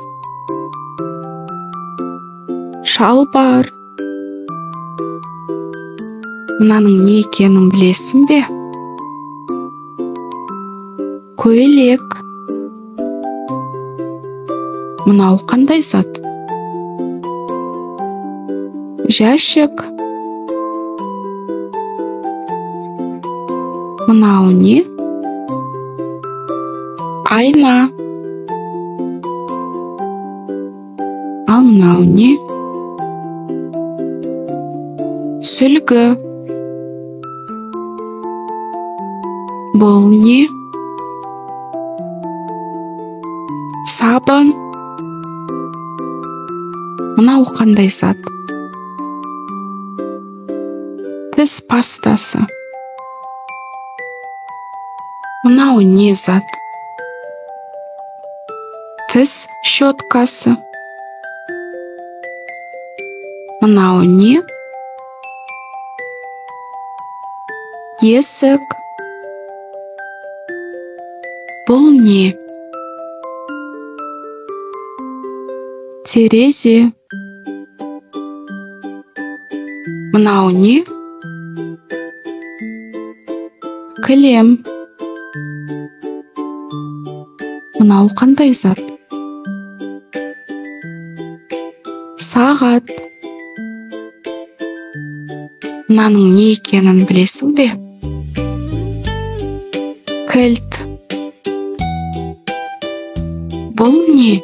Шалбар. Мынаның не екенін білесің бе? Көйлек. Мынау қандай зат? Жәшік. Мынау не? Айна. Ал мынау не? Сүлгі. Бұл не? Сабын. Мынау қандай зат? Тіс пастасы. Мынау не зат? Тіс щеткасы. Мынау не? Есік. Бұл не? Терезе. Мынау не? Кілем. Мынау қандай зат? Сағат. Мынаның не екенін білесің бе? Кілт. Бұл не?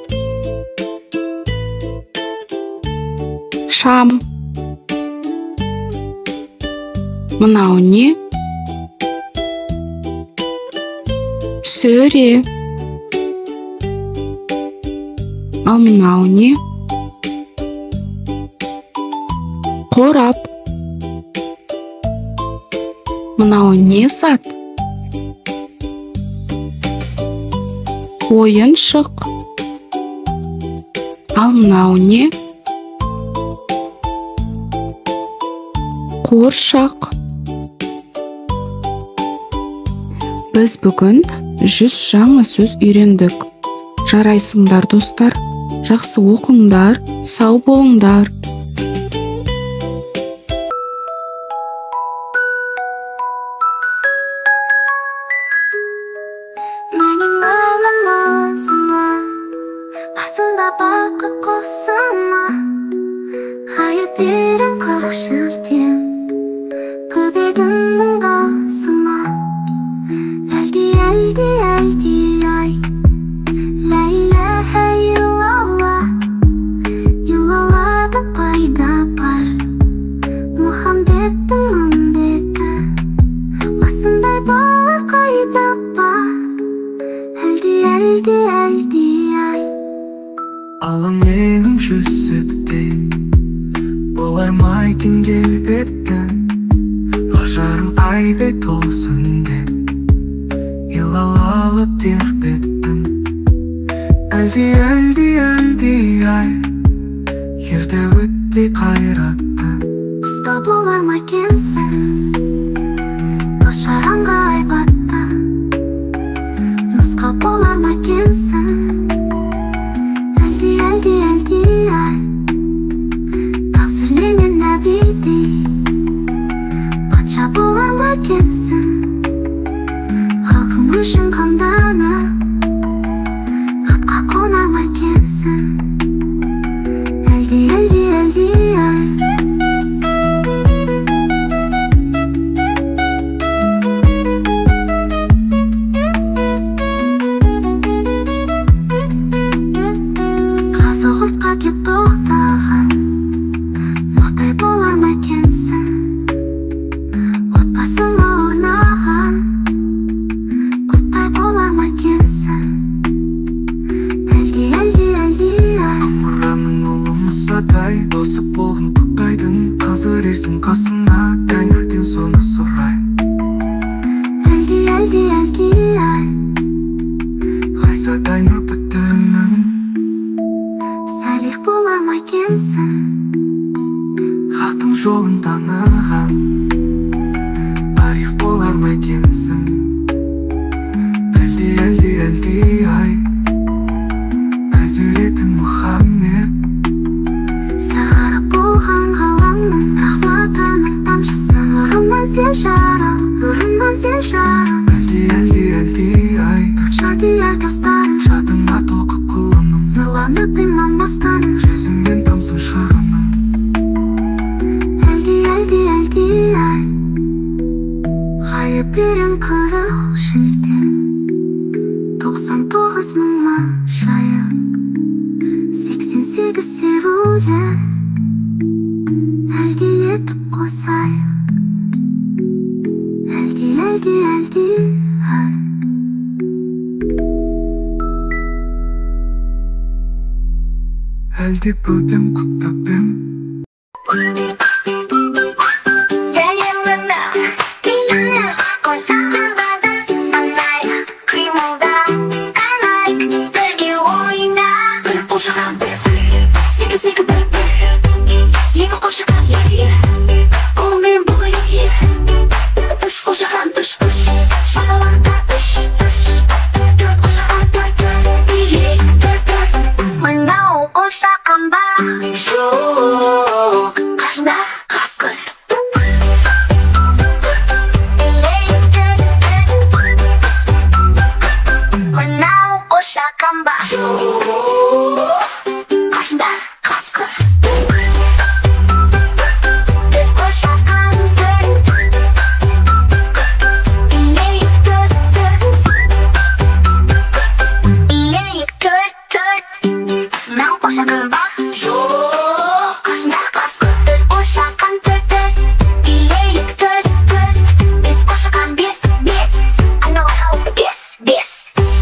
Шам. Мынау не? Сөре. Ал мынау не? Қорап. Мынау не зат? Ойыншық. Ал мынау не? Қуыршақ. Біз бүгін 100 жаңа сөз үйрендік. Жарайсыңдар достар, жақсы оқыңдар, сау болыңдар. Менің ağlamazıma, basında bakıp kossama, hayat birim karışırken, köpegimnin kasıma. Eldi ay, la ilahe illallah, yıllarda payda var, Muhammed'in ümmeti, basınday bağlar kayda var. Eldi ay. Alım benim жүзікте болар ма екен келбеттің, ажарың айдай толсын деп илалалып тербеттім. Әлди ай, ерде өтті қайратты. Бізді болар ма екенсің, дос-жаранға айбатты. Нұсқа болар ма екенсің, әлди ай. Тақсірле мен нәбидей, патша болар ма екенсің, халқым үшін қамданып, атқа қонар ма екенсің, әлди ай. Қазы құртқа кеп тоқтаған, ноқтай болар ма екенсің, отбасыма орнаған, құттай болар ма екенсің, әлди ай. Мұраның ұлы мұсадай, досы болғым құттайдың, қазір есің қасына, тәңірден соны сұрай. Әлди ай. Ғайсадай нұр бітімің, Салих болар ма екенсің, хақтың жолын таныған, ариф болар ма екенсің, әлди ай. Әзіреті Мұхаммед, сағара болған ғаламның рахматының тамшысы, нұрымнан сен жарал, әлди ай. Шадияр достарың, Жадыңа толқып құлыным, нұрланып иман бостаның, жүзіңнен тамсын шағыным. әлди ай. Ғайып берен қырық шілден, 99 мыңма жайық, 88 серулі, әлди етіп қосайық, әлди ай. Әлде бөпем құттапем, Мынау қошаққан ба, жоқ, қасында қошақан ба? Қасында қасқыр. Төрт қошақан төрт. Илейік төрт төрт. Илейік төрт төрт. Мынау қошақан ба? Жоқ, қасында қасқыр. Төрт қошақан төрт төрт. Илейік төрт төрт. Бес қошақан бес бес. Анау алты бес бес.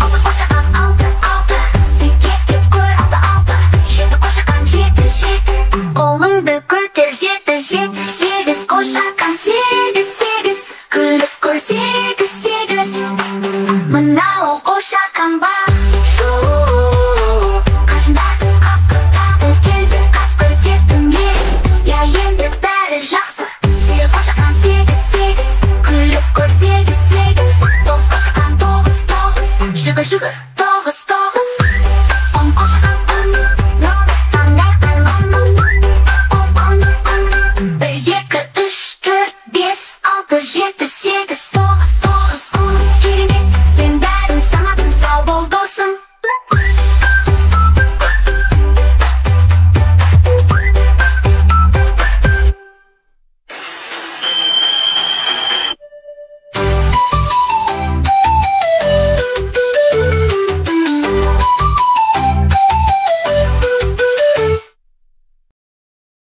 Алты қошақан алты алты. Секек деп көр алты алты. Жеті қошақан жеті жеті. Қолыңды көтер жеті жеті. Сегіз қошақан сегіз сегіз. Күліп көр сегіз сегіз. Мынау қошақан ба? Жоқ, қасында қасқыр тағы келді. Қасқыр кетті ме? Я енді бәрі жақсы. Сегіз қошақан сегіз сегіз. Күліп көр сегіз сегіз. Тоғыз қошақан тоғыз тоғыз. Жүгір жүгір.